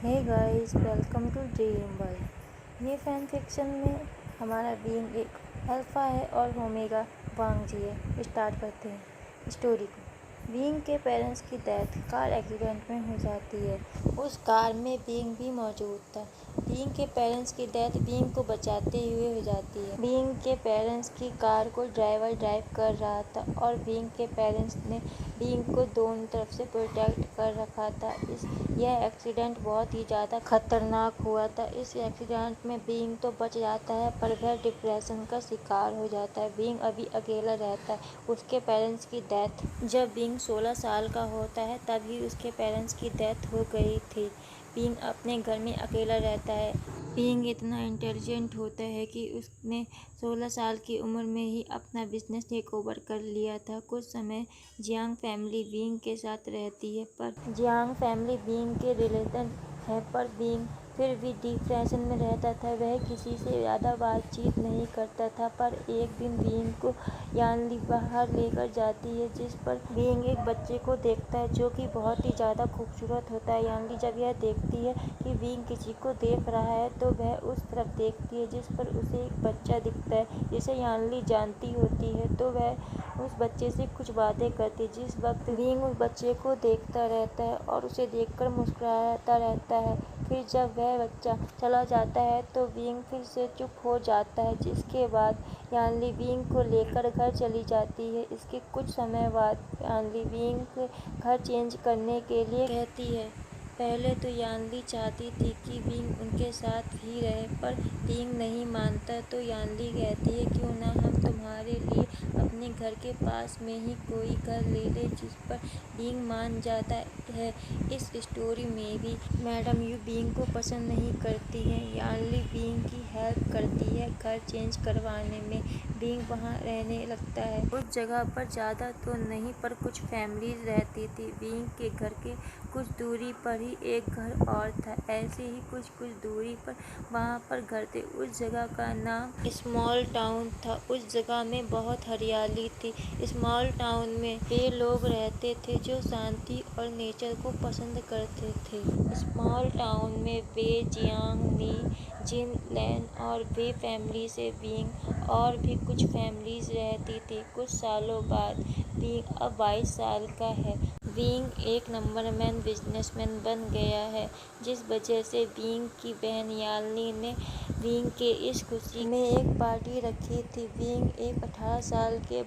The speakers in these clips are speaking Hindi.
Hey guys, welcome to dream world. ये फैन फिक्शन में हमारा बीइंग एक अल्फा है और ओमेगा वांग जी है। स्टार्ट करते हैं स्टोरी को। बीइंग के पेरेंट्स की डेथ कार एक्सीडेंट में हो जाती है। उस कार में बीइंग भी मौजूद था। बीइंग के पेरेंट्स की डेथ बीइंग को बचाते हुए हो जाती है। बीइंग के पेरेंट्स की कार को ड्राइवर ड्राइव कर रहा था और बीइंग के पेरेंट्स ने बीइंग को दोनों तरफ से प्रोटेक्ट कर रखा था। यह एक्सीडेंट बहुत ही ज़्यादा खतरनाक हुआ था। इस एक्सीडेंट में बीइंग तो बच जाता है पर वह डिप्रेशन का शिकार हो जाता है। बीइंग अभी अकेला रहता है। उसके पेरेंट्स की डेथ जब बीइंग 16 साल का होता है तभी उसके पेरेंट्स की डेथ हो गई थी। बीइंग अपने घर में अकेला रहता है। बीइंग इतना इंटेलिजेंट होता है कि उसने 16 साल की उम्र में ही अपना बिजनेस टेक ओवर कर लिया था। कुछ समय जियांग फैमिली बीइंग के साथ रहती है पर जियांग फैमिली बीइंग के रिलेशन है पर बीइंग फिर भी डिप्रेशन में रहता था। वह किसी से ज़्यादा बातचीत नहीं करता था पर एक दिन बीइंग को यानली बाहर लेकर जाती है जिस पर बीइंग एक बच्चे को देखता है जो कि बहुत ही ज़्यादा खूबसूरत होता है। यानली जब यह देखती है कि बीइंग किसी को देख रहा है तो वह उस तरफ देखती है जिस पर उसे एक बच्चा दिखता है जिसे यानली जानती होती है। तो वह उस बच्चे से कुछ बातें करती है। जिस वक्त बीइंग उस बच्चे को देखता रहता है और उसे देखकर मुस्कुराता रहता है। फिर जब वह बच्चा चला जाता है तो बीइंग फिर से चुप हो जाता है जिसके बाद यानली बीइंग को लेकर घर चली जाती है। इसके कुछ समय बाद यानली बीइंग को घर चेंज करने के लिए कहती है। पहले तो यानली चाहती थी कि बीइंग उनके साथ ही रहे पर बीइंग नहीं मानता तो यानली कहती है क्यों ना हम तुम्हारे लिए अपने घर के पास में ही कोई घर ले ले जिस पर बीइंग मान जाता है। इस स्टोरी में भी मैडम यू बीइंग को पसंद नहीं करती हैं। यानली बीइंग की हेल्प करती है घर चेंज करवाने में। बीइंग वहाँ रहने लगता है। उस जगह पर ज़्यादा तो नहीं पर कुछ फैमिलीज रहती थी। बीइंग के घर के कुछ दूरी पर ही एक घर और था। ऐसे ही कुछ दूरी पर वहाँ पर घर थे। उस जगह का नाम स्मॉल टाउन था। उस जगह में बहुत हरियाली थी। स्मॉल टाउन में वे लोग रहते थे जो शांति और नेचर को पसंद करते थे। स्मॉल टाउन में वे जियांग नी जिन लैन और वे फैमिली से बीइंग और भी कुछ फैमिलीज रहती थी। कुछ सालों बाद बीइंग अब 22 साल का है। बीइंग एक नंबर बिजनेसमैन बन गया है जिस वजह से बीइंग की बहन यानली ने बीइंग के इस खुशी में एक पार्टी रखी थी। बीइंग एक 18 साल के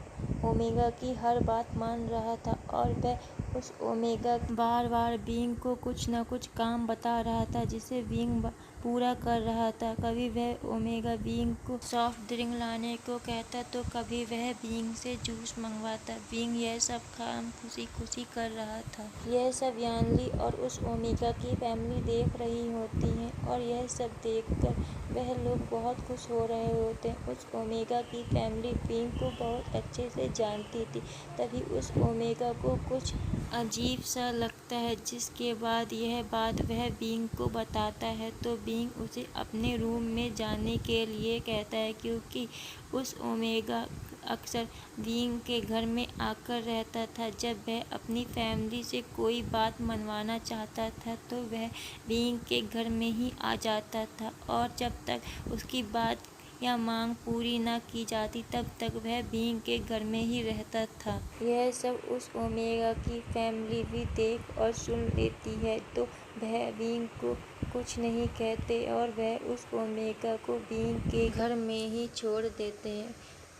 ओमेगा की हर बात मान रहा था और वह उस ओमेगा बार बार बीइंग को कुछ न कुछ काम बता रहा था जिसे बीइंग पूरा कर रहा था। कभी वह ओमेगा बीइंग को सॉफ्ट ड्रिंक लाने को कहता तो कभी वह बीइंग से जूस मंगवाता। बीइंग यह सब काम खुशी खुशी कर रहा था। यह सब यानली और उस ओमेगा की फैमिली देख रही होती है और यह सब देखकर वह लोग बहुत खुश हो रहे होते हैं। उस ओमेगा की फैमिली बीइंग को बहुत अच्छे से जानती थी। तभी उस ओमेगा को कुछ अजीब सा लगता है जिसके बाद यह बात वह बीइंग को बताता है तो बीइंग उसे अपने रूम में जाने के लिए कहता है क्योंकि उस ओमेगा अक्सर बीइंग के घर में आकर रहता था। जब वह अपनी फैमिली से कोई बात मनवाना चाहता था तो वह बीइंग के घर में ही आ जाता था और जब तक उसकी बात या मांग पूरी न की जाती तब तक वह बीइंग के घर में ही रहता था। यह सब उस ओमेगा की फैमिली भी देख और सुन लेती है तो वह बीइंग को कुछ नहीं कहते और वह उस ओमेगा को बीइंग के घर में ही छोड़ देते हैं।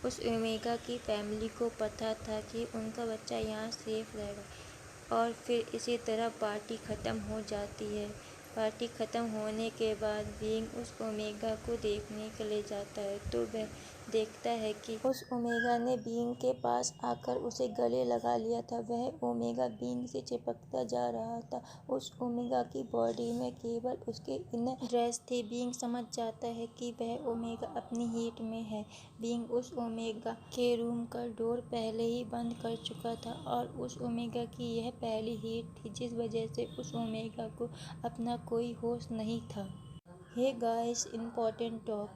उस ओमेगा की फैमिली को पता था कि उनका बच्चा यहाँ सेफ रहेगा और फिर इसी तरह पार्टी ख़त्म हो जाती है। पार्टी ख़त्म होने के बाद बीइंग उस ओमेगा को देखने के लिए जाता है तो वह देखता है कि उस ओमेगा ने बीइंग के पास आकर उसे गले लगा लिया था। वह ओमेगा बीइंग से चिपकता जा रहा था। उस ओमेगा की बॉडी में केवल उसके इनर ड्रेस थी। बीइंग समझ जाता है कि वह ओमेगा अपनी हीट में है। बीइंग उस ओमेगा के रूम का डोर पहले ही बंद कर चुका था और उस ओमेगा की यह पहली हीट थी जिस वजह से उस ओमेगा को अपना कोई होश नहीं था। हे गाइस, इम्पोर्टेंट टॉक,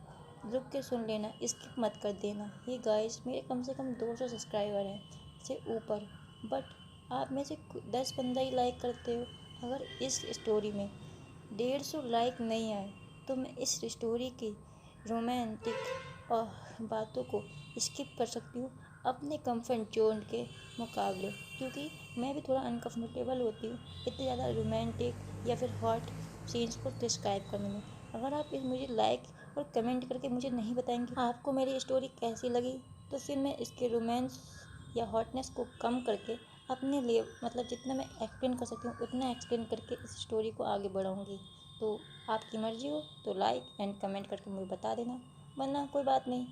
रुक के सुन लेना, स्किप मत कर देना। हे गाइस, मेरे कम से कम 200 सब्सक्राइबर हैं से ऊपर, बट आप में से 10-15 ही लाइक करते हो। अगर इस स्टोरी में 150 लाइक नहीं आए तो मैं इस स्टोरी की रोमांटिक और बातों को स्किप कर सकती हूँ अपने कंफर्ट जोन के मुकाबले, क्योंकि मैं भी थोड़ा अनकंफर्टेबल होती हूँ इतने ज़्यादा रोमांटिक या फिर हॉट सीन्स को डिस्क्राइब करने में। अगर आप मुझे लाइक और कमेंट करके मुझे नहीं बताएंगे आपको मेरी स्टोरी कैसी लगी, तो फिर मैं इसके रोमांस या हॉटनेस को कम करके अपने लिए मतलब जितना मैं एक्सप्लेन कर सकती हूँ उतना एक्सप्लेन करके इस स्टोरी को आगे बढ़ाऊँगी। तो आपकी मर्ज़ी हो तो लाइक एंड कमेंट करके मुझे बता देना, वरना कोई बात नहीं,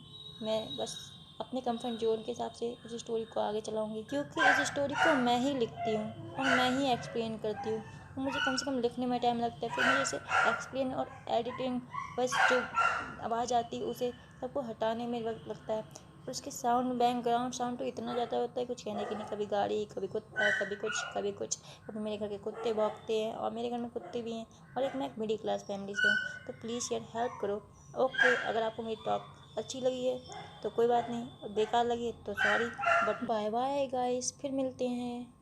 मैं बस अपने कंफर्ट जोन के हिसाब से इस स्टोरी को आगे चलाऊँगी, क्योंकि इस स्टोरी को मैं ही लिखती हूँ और मैं ही एक्सप्लेन करती हूँ। तो मुझे कम से कम लिखने में टाइम लगता है, फिर मुझे इसे एक्सप्लेन और एडिटिंग बस जो आवाज़ आती है उसे सबको हटाने में वक्त लगता है। और उसके साउंड बैकग्राउंड साउंड तो इतना ज़्यादा होता है कुछ कहने की नहीं, कभी गाड़ी, कभी कुत्ता, कभी कुछ कभी कुछ, कभी मेरे घर के कुत्ते भौंकते हैं और मेरे घर में कुत्ते भी हैं और मैं एक मिडिल क्लास फैमिली से हूँ, तो प्लीज़ यार हेल्प करो। ओके, अगर आपको मेरी टॉक अच्छी लगी है तो कोई बात नहीं, बेकार लगी है तो sorry, but bye bye guys, फिर मिलते हैं।